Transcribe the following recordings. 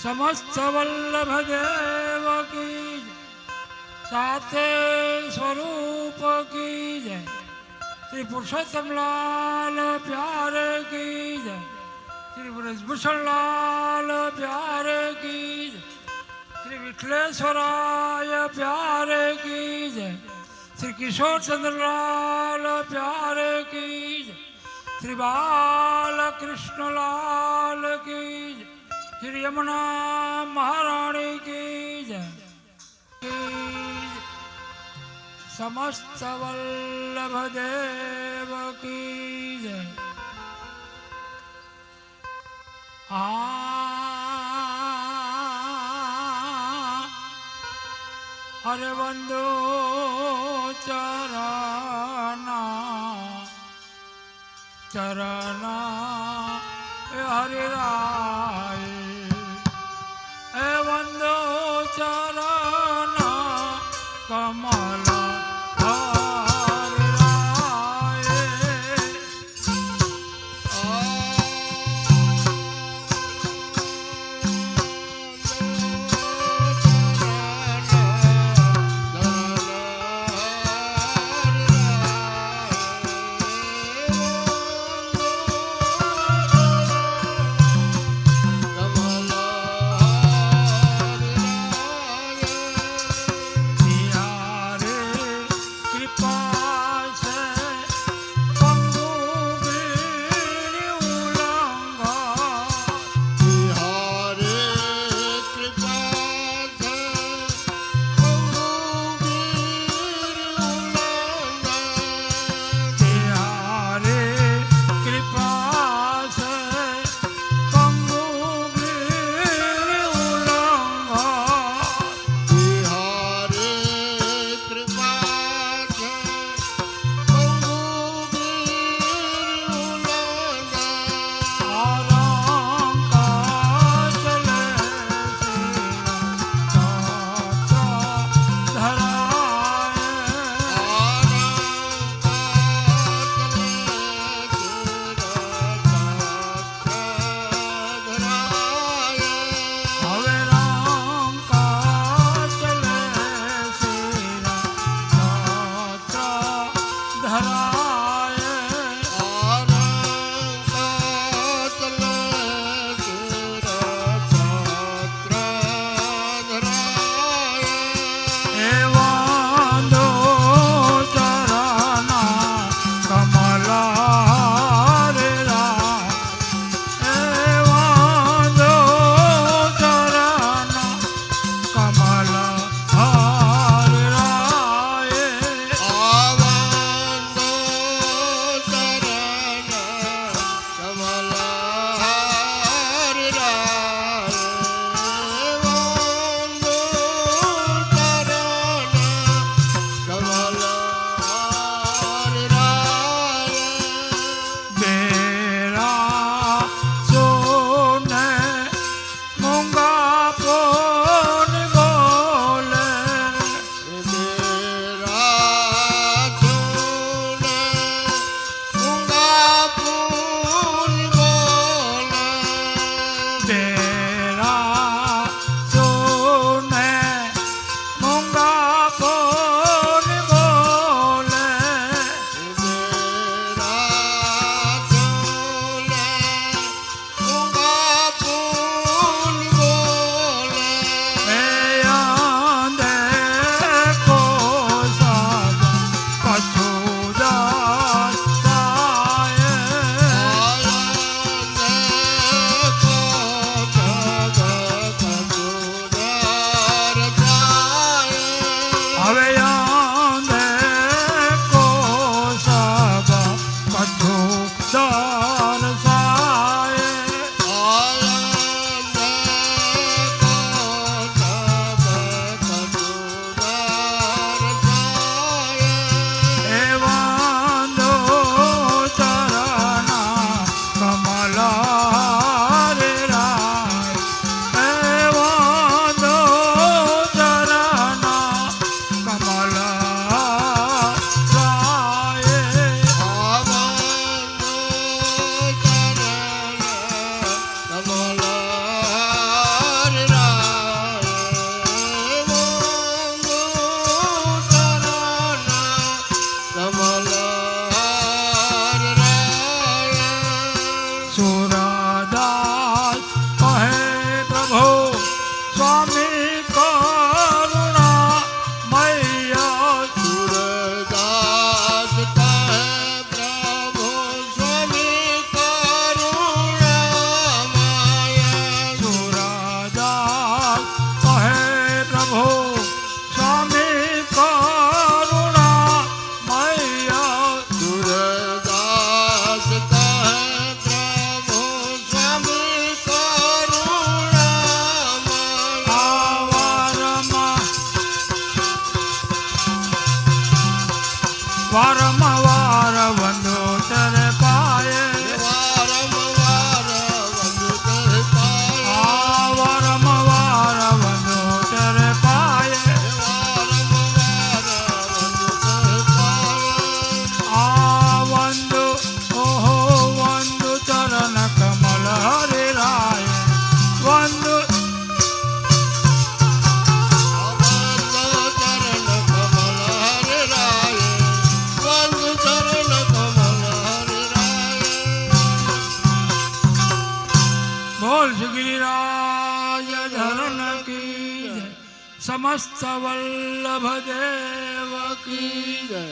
समस्त वल्लभ देव की साथे स्वरूप की जय। श्री पुरुषोत्तम लाल प्यारे की जय। श्री ब्रजभूषण लाल प्यारे की जय। श्री विठलेश्वराय प्यारे की जय। श्री किशोर चंद्र लाल प्यारे की जय। श्री बाल कृष्ण लाल की जय। श्री यमुना महारानी की जय। समस्त वल्लभ देव की जय। अरे वंदो चरना चरना हरि राय वंदो चरना कमला સુરદાસ કહે પ્રભુ સ્વામી કરુણા મૈયા સુરદાસ કહે પ્રભુ સ્વામી કરુણામય. સુરદાસ કહે પ્રભુ સ્વામી કરુણા મૈયા સુરદાસ કહે પ્રભુ સ્વામી કરુણામય. વારમ વાર વંદો તરે પાયે વારંવાર વંદુ કર પાય. વારમ વાર વંદો તરે પાયે વારંવાર વંદુ કર પાય. વંદુ ઓહો વંદુ ચરણ કમલ હરિ રાય વંદુ બોલ શ્રીરાજ ધરણ કી જય. સમસ્ત વલ્લભ દેવ કી જય.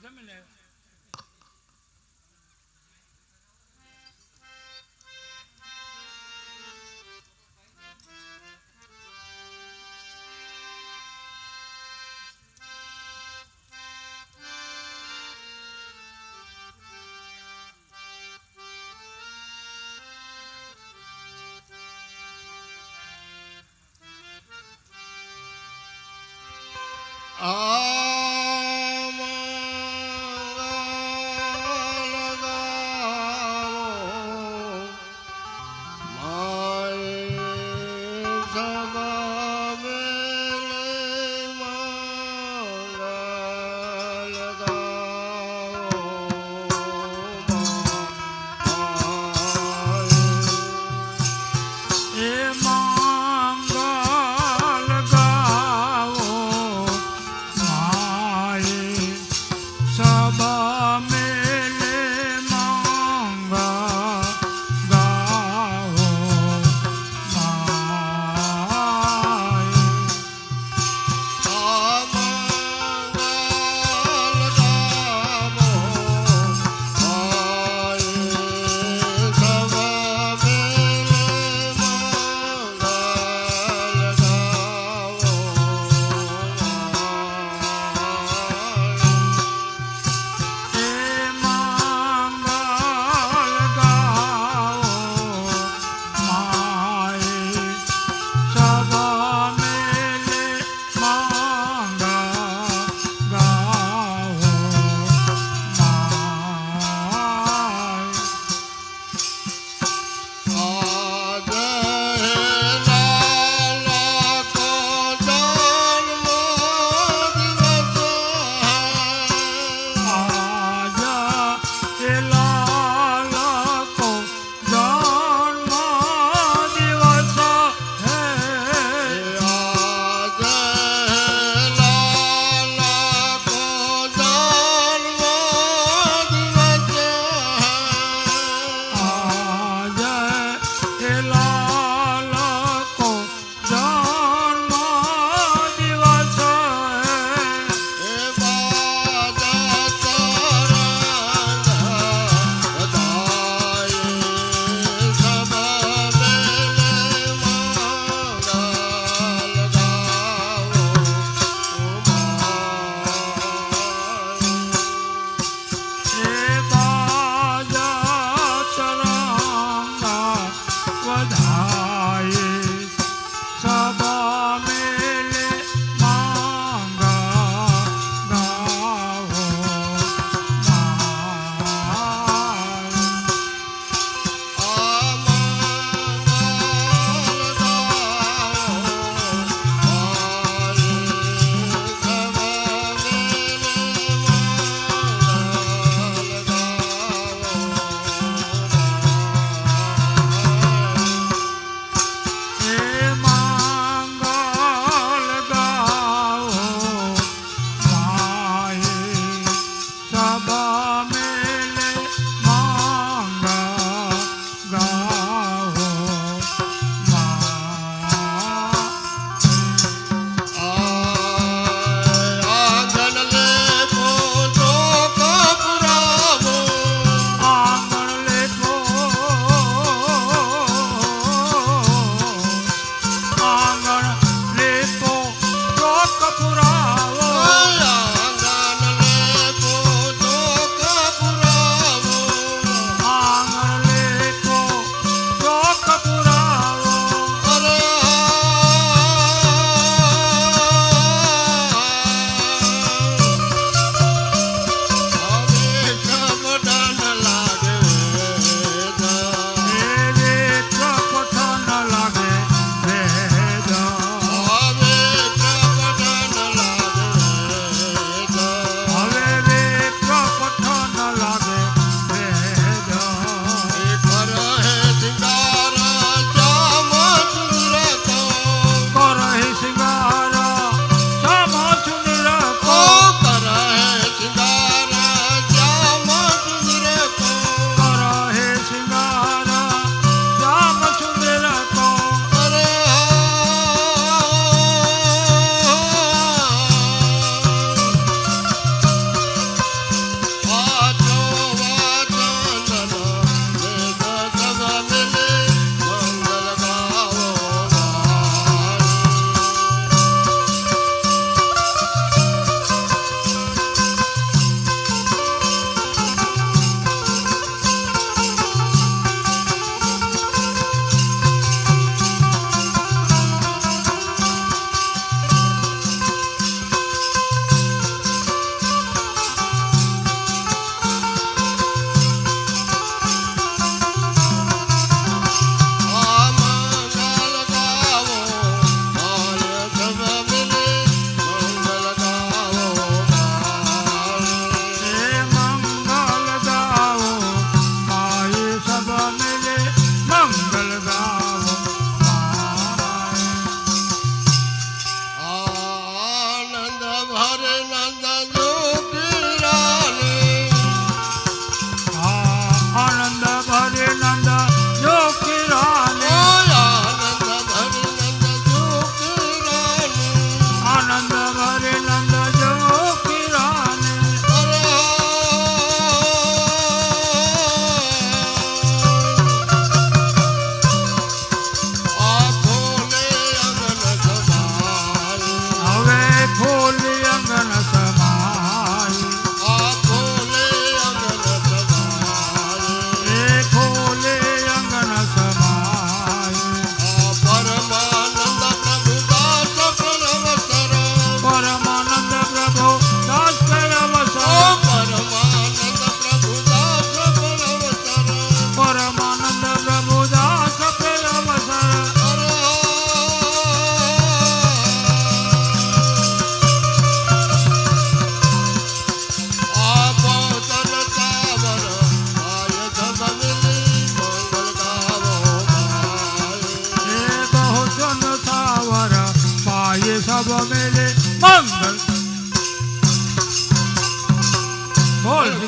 જમી લે.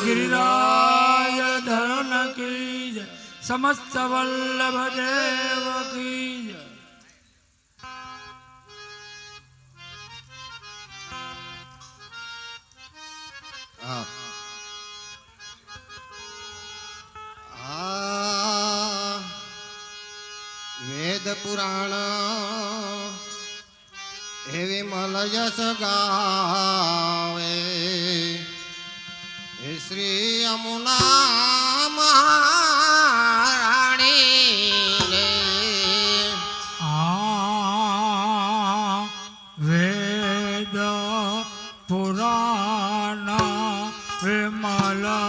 गिरिराज धरन की जय समस्त वल्लभ देव की जय। વેદ પુરાણ એવી મલયસ ગાવે હે શ્રી યમુના મહારાણી રે વેદ પુરાણ વિમલયા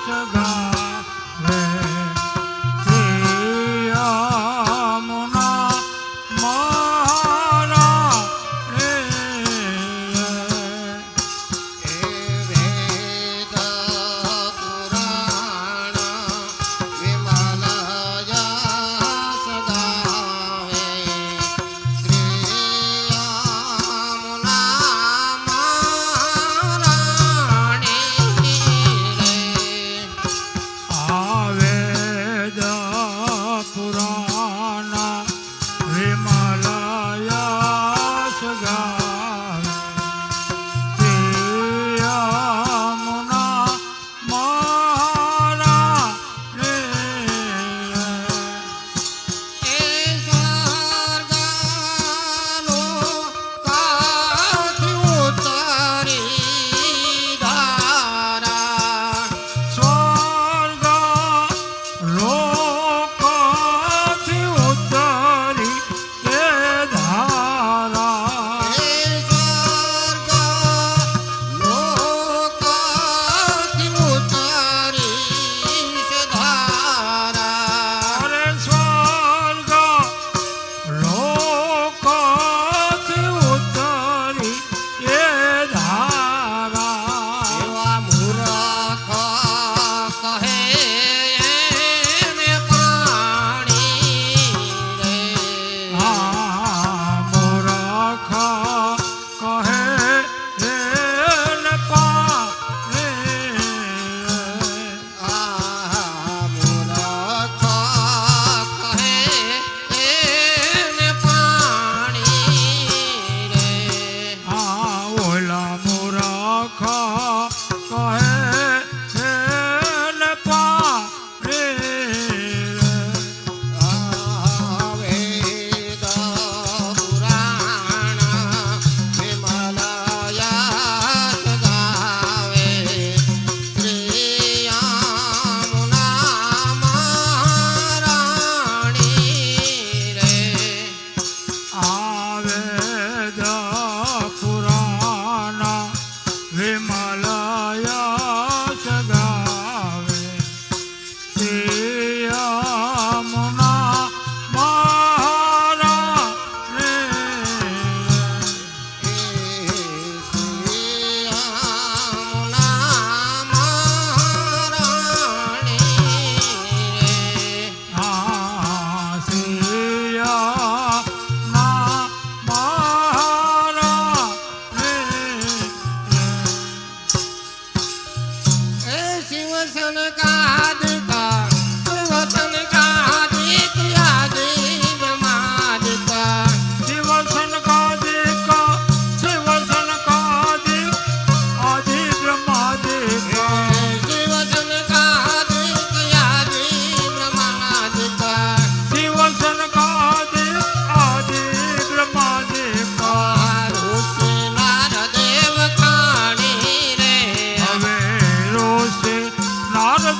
સગાવે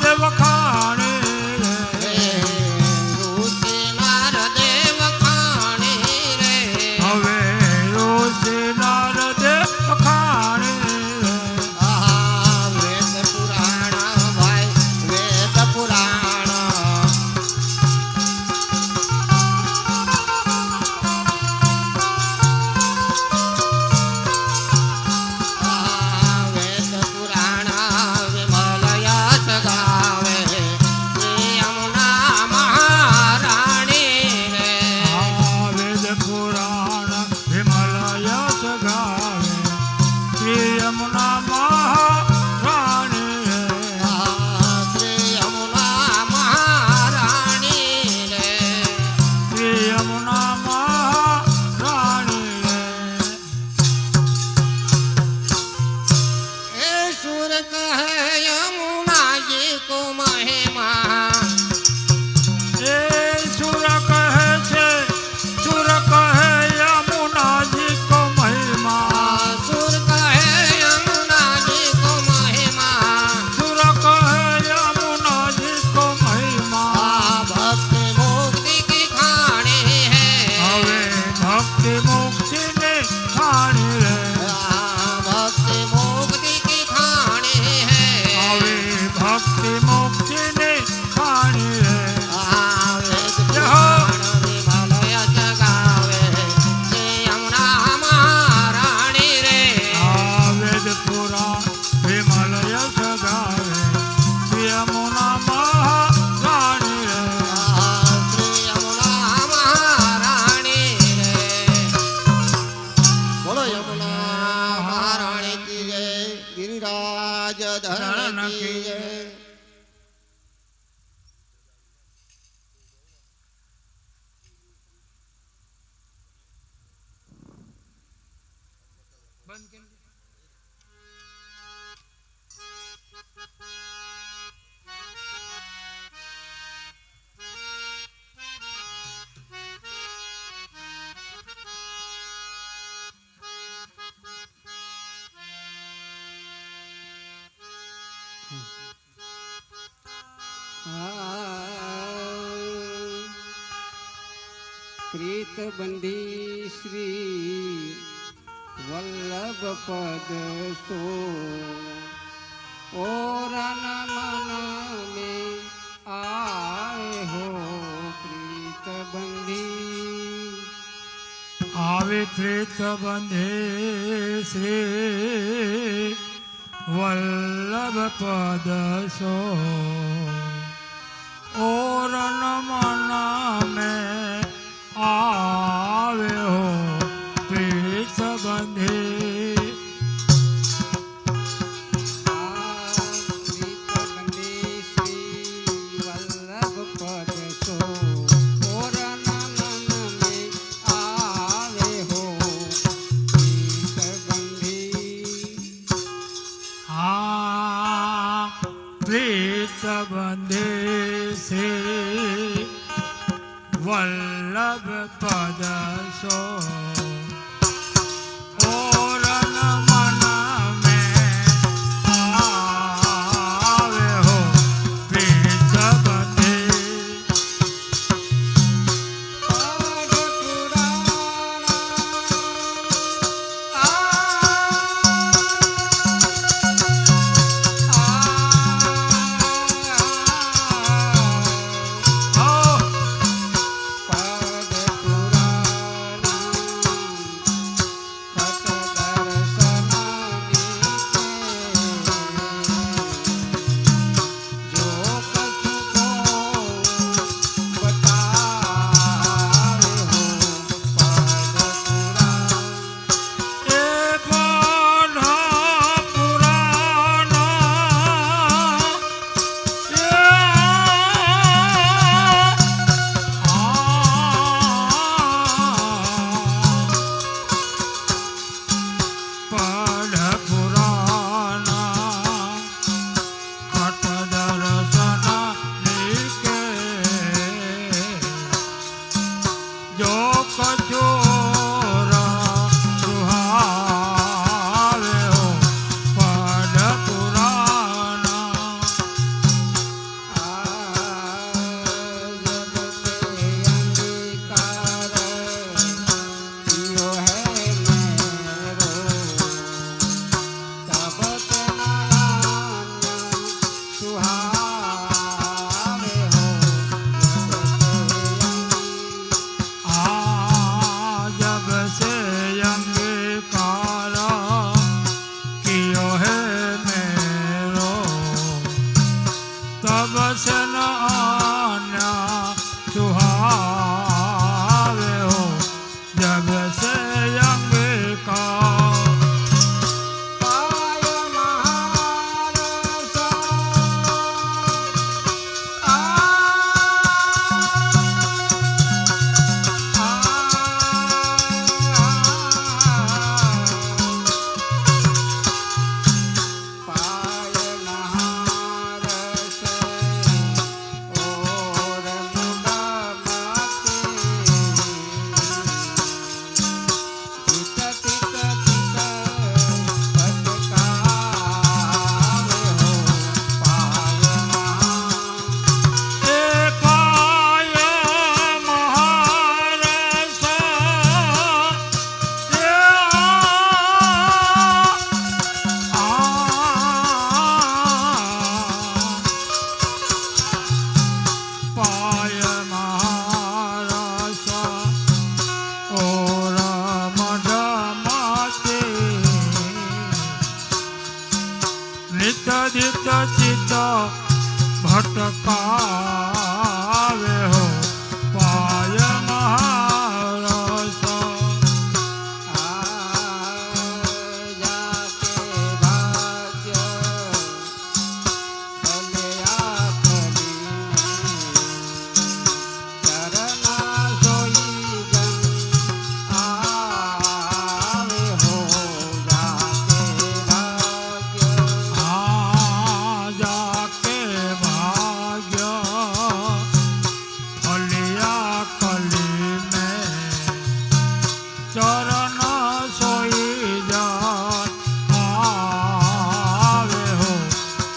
देव કી જય. બંધ કેમ? प्रीत बंधी श्री वल्लभ पद सो और मन में आए हो प्रीत बंधी આવે પ્રેત બંધે શ્રી વલ્લભ પદ સો ઓર નમન મેં આવે હો પ્રેત બંધે. प्रीत बंधी श्री वल्लभ पद सो और मन में आवे हो प्रीत बंधी પ્રેત બંધે શ્રી વલ્લભ પદ સો ઓર નમન મેં આવે હો પ્રેત બંધે. નિત ચિત્ત ભટકાવે હો પાય મહારસ. जाके भाग्य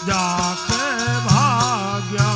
जाके भाग्या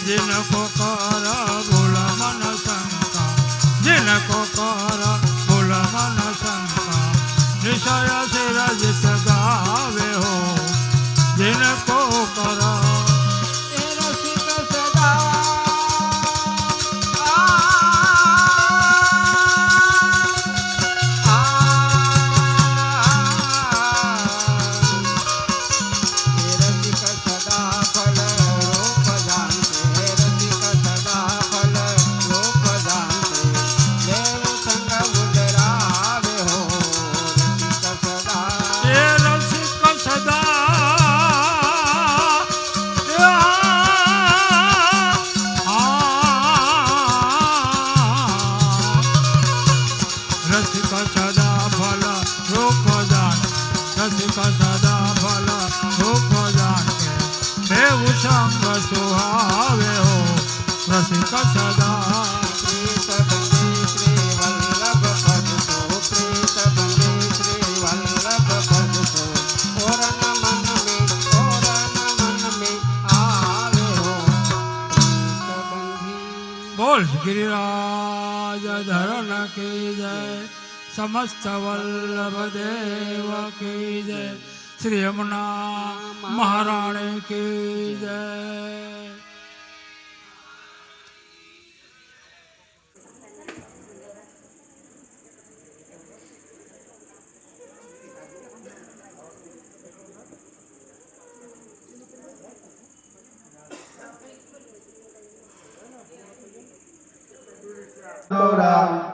जिनको कर भूल मन शंका जिनको कर भूल मन शंका निशय सिर जित गावे हो जिनको कर संग सुहावे हो रसिक सदा प्रीत बंदे श्री वल्लभ पद को प्रीत बंदे श्री वल्लभ पद को और न मन में आवे हो प्रीत बंदी। बोल गिरिराज धरण की जय समस्त वल्लभ देव की जय श्री यमुना महाराणी की जय।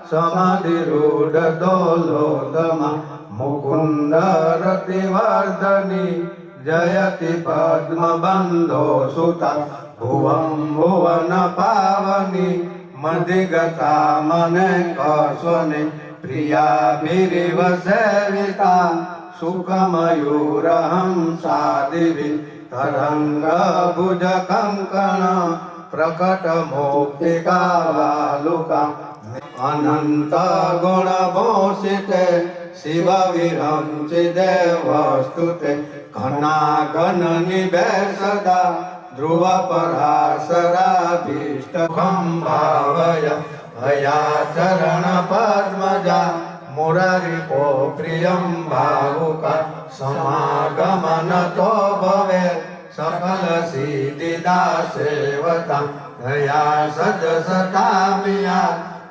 समाधिरूढ़ दोलोदमा मुकुंद रतिवर्धनी जयति पद्मबंधो सुता भुवं भुवन पावनी मदिगता मने कसने प्रियाभिरिव सेविता सुखमयूरहंसादिभि तरंग भुज कंकण प्रकट मौक्तिका वालुका अनंत गुण भूषिते शिव विरंचि देवस्तुते घनाघन निवेशदा ध्रुव पराशराभीष्टकं भावय भयाचरण पद्मजा मुरारिपो प्रियं भावुका समागमनतो भवेत् सकल सिद्धिदा सेवता दया सदसतामिया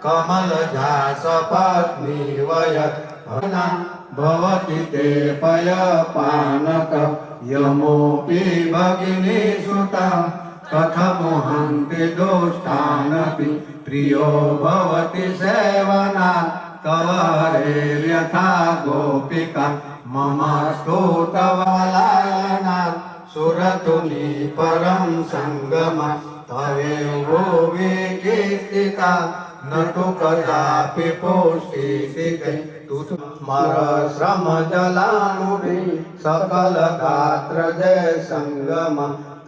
कमल जास पत्नी वयत् भवति ते पय पानक यमोऽपि भगिनी सुता कथमुहन्ति दुष्टानपि प्रियो भवति सेवना तव हरेर्यथा गोपिका मम स्तोतवलायना सुरतुली परं संगम तवेव विकीर्तिता न तु कदापि पोषिते तु स्मर श्रम जलानुभि सकल गात्र जय संगम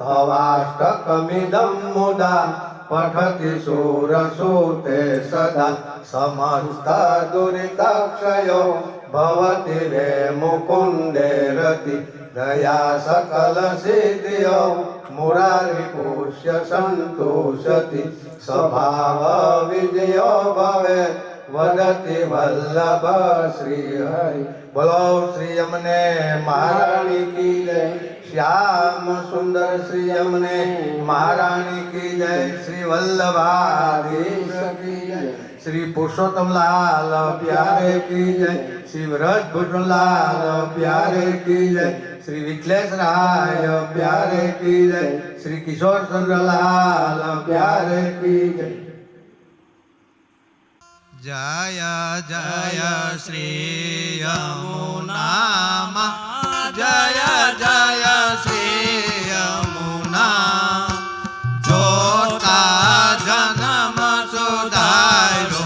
तवाष्टकमिदं मुदा पठति शूरसूते सदा समस्तदुरितक्षयो भवति वे मुकुन्दे रति दया सकलसिद्धियो मुरारिपुष्य सन्तोषति स्वभाव विजयो भवेत् वदति वल्लभ श्री हरि। बोलो श्री यमने महारानी की जय। श्याम सुंदर श्री यमने महारानी की जय। श्री वल्लभाधीश की जय। श्री पुरुषोत्तम लाल प्यारे की जय। श्री व्रजभूषण लाल प्यारे की जय। श्री विठलेश राय प्यारे की जय। श्री किशोर चंद्र लाल प्यारे की जय। जय जय श्री यमुना माँ, जय जय श्री यमुना। जोता जन्म सुधारो,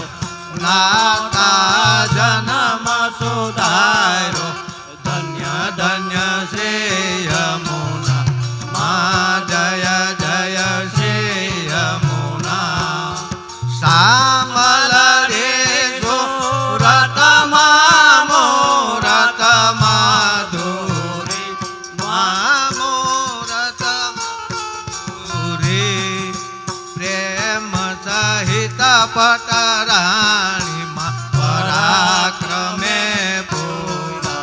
नाता जन्म सुधारो। धन्य धन्य श्री यमुना माँ, जय जय श्री यमुना। श्यामल पटराणी माँ पराक्रमे पूरा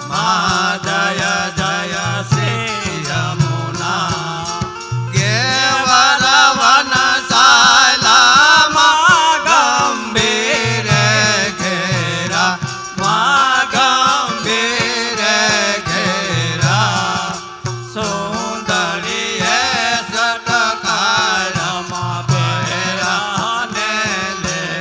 माँ, जय जय श्री यमुना। केवल वन शाला माँ गंभीर घेरा, माँ गंभीर घेरा। सुंदरी है सटकार माँ बेरा ने ले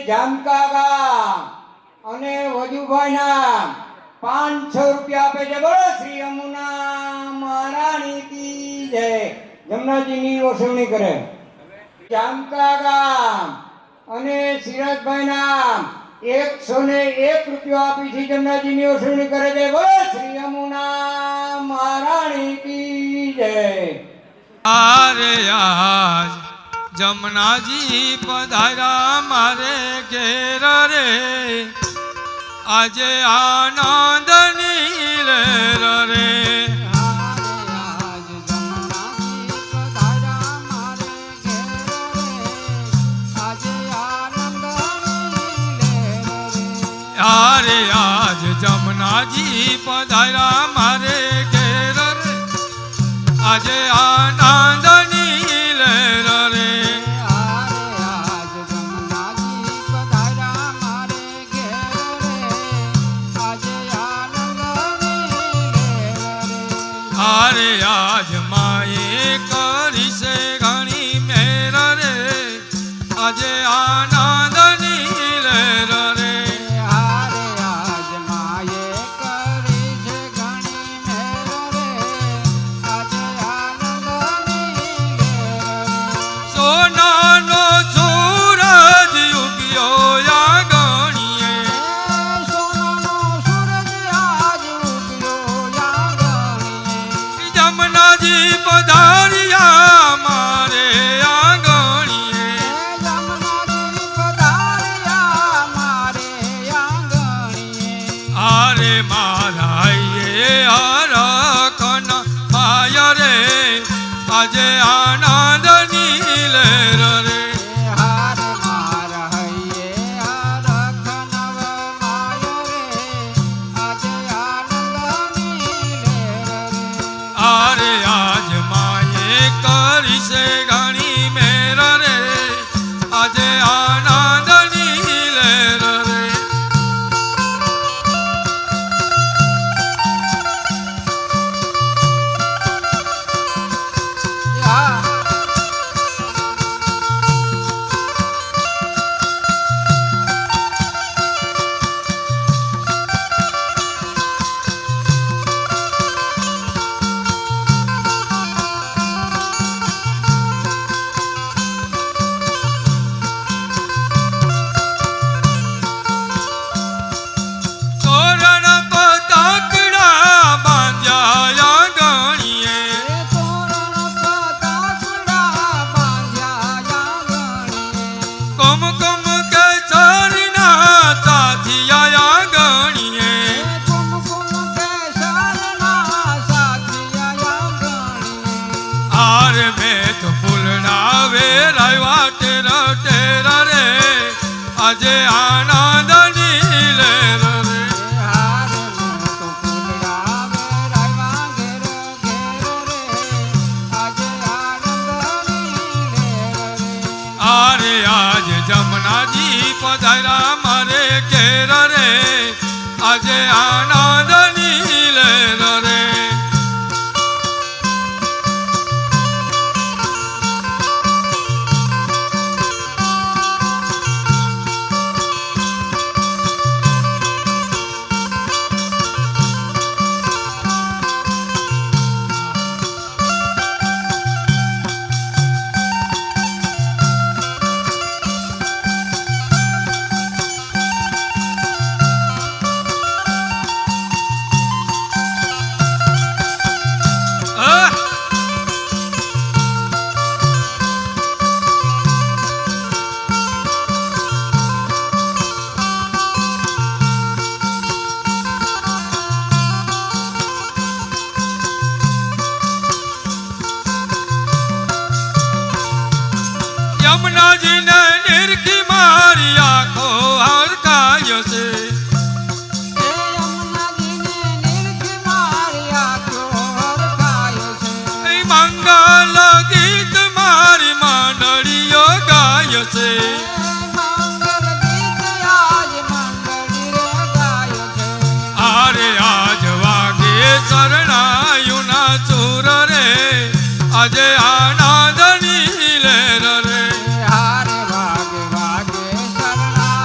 જામકા ગામ અને વજુભાઈના 500 રૂપિયા આપે છે. બોલો શ્રી યમુના મહારાણી કી જય. જમનાજીની વસૂલણી કરે. જામકા ગામ અને સિરાજભાઈના 101 રૂપિયા આપી છે. જમનાજીની વસૂલણી કરે છે. બોલો શ્રી યમુના મહારાણી કી જય. આરે આજ જમનાજી પધાર્યા મારે ઘેર રે, આજે આનંદની લહેર રે. આરે આજ જમનાજી પધાર્યા મારે ઘેર રે, આજે આનંદની લહેર રે. આરે આજ માએ કરી છે ઘણી મેર રે, આજે આનંદની લહેર રે. સોનાનો સૂરજ ઉગ્યો આંગણીએ, જમનાજી પધાર્યા મારે આંગણીએ. આરે મારા હરખન માય રે, આજે આનંદની લહેર રે. આરે આજ માએ કરી છે ઘણી મેર રે, આજે આનંદની લહેર રે. તોરણ પતાકડા બાંધ્યા આંગણીએ, કુમકુમ કેસરના સાથિયા આંગણીએ. આરે મેં તો ફૂલના વેરાવ્યા ટેર ટેર રે, આજે આનંદની લહેર રે. આરે આજ જમનાજી પધાર્યા મારે ઘેર રે, આજે આનંદની લહેર રે. યમુનાજીને નિરખી મારી આંખો હરખાય છે, મંગલ ગીત મારી મંડળીઓ ગાય છે. આરે આજ વાગે શરણાયુના સુર રે, આજે આનંદની લહેર રે. હારે વાગે વાગે શરણા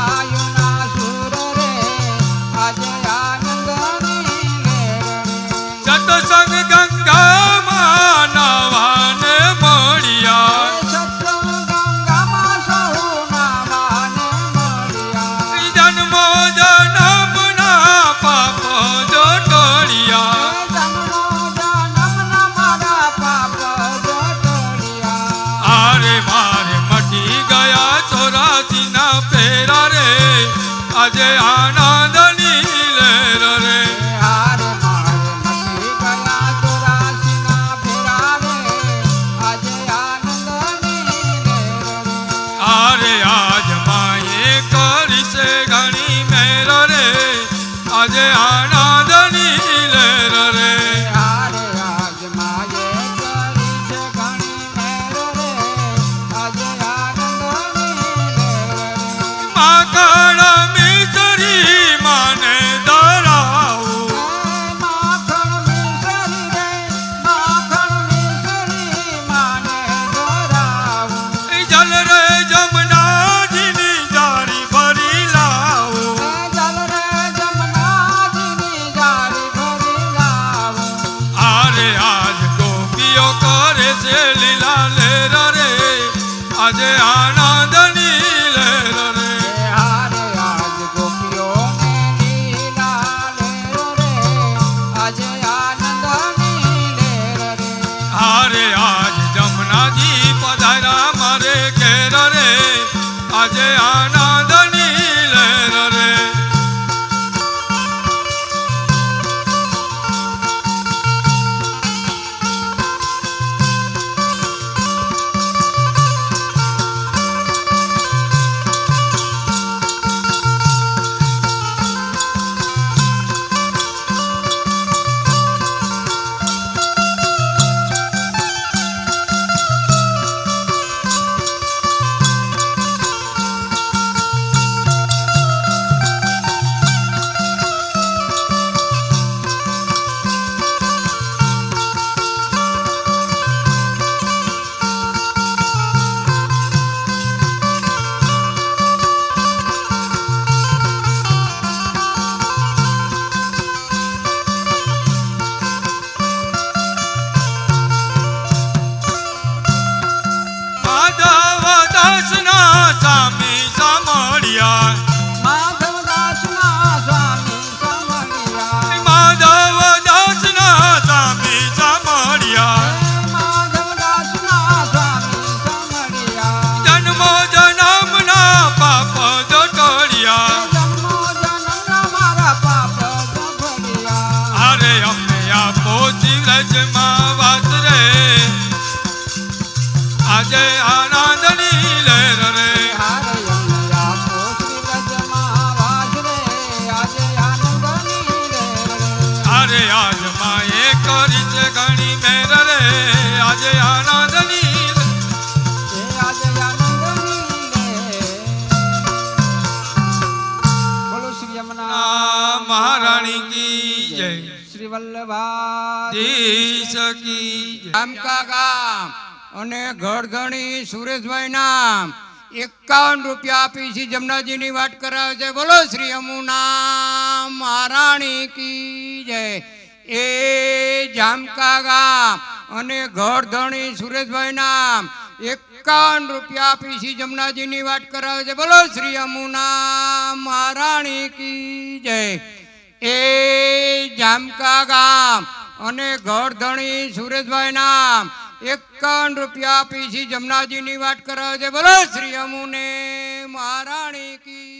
આજે આનંદની લહેર રે હારે મારે મટી ગયા 84 ફેરા રે આજે આનંદની લહેર રે આરે આજ માએ કરી છે ઘણી મેર રે આજે આનંદની લહેર રે હારે આજ માએ કરી છે ઘણી મેર રે આજે આનંદની લહેર રે માખણ મિસરી માને ધરાવું માખણ મિસરી રે માખણ મિસરી માને ધરાવું જલ રે જમનાજીની જારી ભરી લાવું જલ રે જમનાજીની જારી ભરી લાવું આરે આજ ગોપીઓ કરે છે લીલા લહેર રે આજે આનંદની લહેર રે હારે આજ ગોપીઓને લીલા લહેર રે આજે આનંદની લહેર રે આરે આજ જમનાજી પધાર્યા મારે ઘેર રે આજે આનંદની લહેર રે માધવ દાસના સ્વામી સાંભળ્યા માધવદાસના સ્વામી સાંભળ્યા માધવ દાસના સ્વામી સાંભળ્યા માધવદાસના સ્વામી સાંભળ્યા જન્મો જન્મના પાપ દટળ્યા જન્મો જન્મના મારા પાપ દફળ્યા અરે અમને આપો શિવરજમાં વાત રે આજે આનંદની લહેર રે હારે અમને આપો શ્રીરજમાં વાસ રે આજે આનંદની લહેર રે અરે આજ માએ કરી છે ઘણી મેર રે આજે આનંદની એ આજે આનંદની લહેર બોલો શ્રી યમુના મહારાણી કી જય શ્રી વલ્લભા દેશ કી જય આમકા ગામ અને ગઢધણી સુરેશભાઈ નામ 51 રૂપિયા આપી છે જમનાજીની વાટ કરાવે છે બોલો શ્રી યમુના મહારાણી કી જય એ જામકા ગામ અને ગઢધણી સુરેશભાઈ નામ 51 રૂપિયા આપી છે જમનાજીની વાટ કરાવે છે બોલો શ્રી યમુના મહારાણી કી જય એ જામકા ગામ અને ગઢધણી સુરેશભાઈ નામ 51 રૂપિયા આપી છે જમનાજીની વાટ કરાવે છે બોલો શ્રી યમુને મહારાણી કી